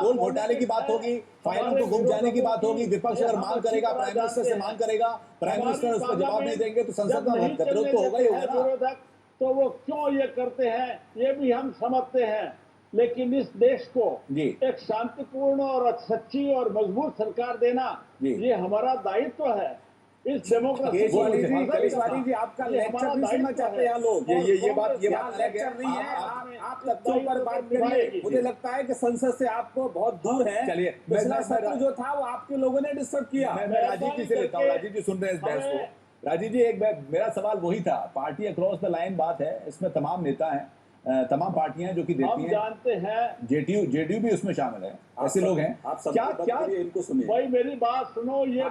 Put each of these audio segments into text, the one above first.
कोल घोटाले की बात होगी, फाइलों को गुम जाने की बात होगी, विपक्ष अगर मांग करेगा, प्राइम मिनिस्टर से मांग करेगा, प्राइम मिनिस्टर उस पर जवाब नहीं देंगे तो संसद में गतिरोध तो होगा ही होगा। तो वो क्यों ये करते हैं ये भी हम समझते हैं, लेकिन इस देश को एक शांतिपूर्ण और सच्ची और मजबूत सरकार देना ये हमारा दायित्व है। इस डेमोक्रेसी जी आपका लेक्चर नहीं सुनना चाहते यहाँ लोग। ये बात लेक्चर नहीं है, आप तथ्यों पर बात करिए। मुझे लगता है कि संसद से आपको बहुत दूर है। चलिए, पिछला सत्र जो था वो आपके लोगों ने डिस्टर्ब किया। मैं राजीव जी से लेता हूँ। राजीव जी सुन रहे हैं इस बहस को। राजीव जी, एक मेरा सवाल वही था, पार्टी अक्रॉस द लाइन बात है, इसमें तमाम नेता हैं, तमाम पार्टियां जो कि देती हैं, जानते हैं जेडीयू भी उसमें शामिल है, ऐसे लोग हैं। आप क्या इनको सुनिए भाई, मेरी बात सुनो। ये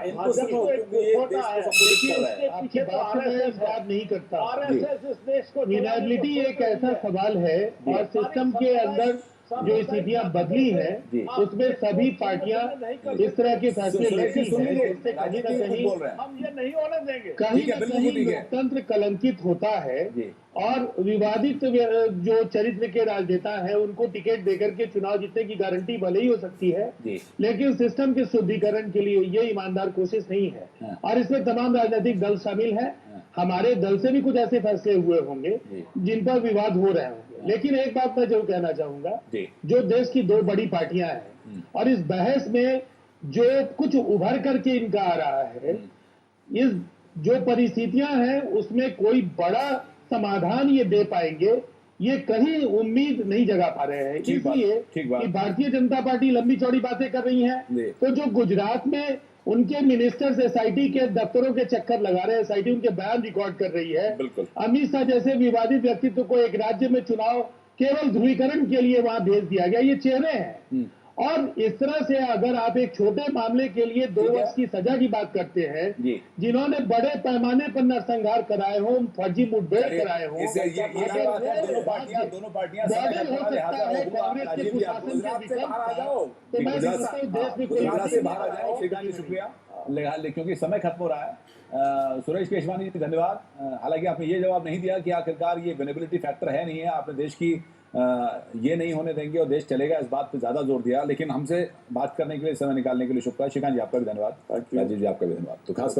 बात नहीं करता। आरएसएस इस देश को विनेबिलिटी एक ऐसा सवाल है और सिस्टम के अंदर जो स्थितियां बदली है उसमें सभी पार्टियां इस तरह के फैसले लेती हैं, इससे कहीं ना कहीं हम ये नहीं होने देंगे। कहीं ना कहीं लोकतंत्र कलंकित होता है और विवादित जो चरित्र के राजनेता हैं उनको टिकट देकर के चुनाव जीतने की गारंटी भले ही हो सकती है, लेकिन सिस्टम के शुद्धिकरण के लिए ये ईमानदार कोशिश नहीं है और इसमें तमाम राजनीतिक दल शामिल है। हमारे दल से भी कुछ ऐसे फैसले हुए होंगे जिन पर विवाद हो रहे होंगे, लेकिन एक बात मैं जरूर कहना चाहूंगा, जो देश की दो बड़ी पार्टियां हैं और इस बहस में जो कुछ उभर करके इनका आ रहा है, इस जो परिस्थितियां हैं उसमें कोई बड़ा समाधान ये दे पाएंगे ये कहीं उम्मीद नहीं जगा पा रहे हैं। इसलिए कि भारतीय जनता पार्टी लंबी चौड़ी बातें कर रही है, तो जो गुजरात में उनके मिनिस्टर्स एसआईटी के दफ्तरों के चक्कर लगा रहे हैं, एसआईटी उनके बयान रिकॉर्ड कर रही है। अमित शाह जैसे विवादित व्यक्तित्व को एक राज्य में चुनाव केवल ध्रुवीकरण के लिए वहां भेज दिया गया, ये चेहरे हैं। और इस तरह से अगर आप एक छोटे मामले के लिए 2 वर्ष की सजा की बात करते हैं, जिन्होंने बड़े पैमाने पर नरसंहार कराए हों, फर्जी मुठभेड़ कराए हों, दोनों पार्टियां हो सकता है कांग्रेस के कुशासन के विकल्प, तो मैं देश में से बाहर आ जाओ। श्रीकांत जी शुक्रिया, क्योंकि समय खत्म हो रहा है। सुरेश केशवानी जी धन्यवाद। हालांकि आपने ये जवाब नहीं दिया कि आखिरकार ये विनेबिलिटी फैक्टर है नहीं है, आपने देश की ये नहीं होने देंगे और देश चलेगा इस बात पे ज्यादा जोर दिया, लेकिन हमसे बात करने के लिए, समय निकालने के लिए शुक्रिया। श्रीकांत जी आपका भी धन्यवाद, राजीव जी आपका भी धन्यवाद। तो खास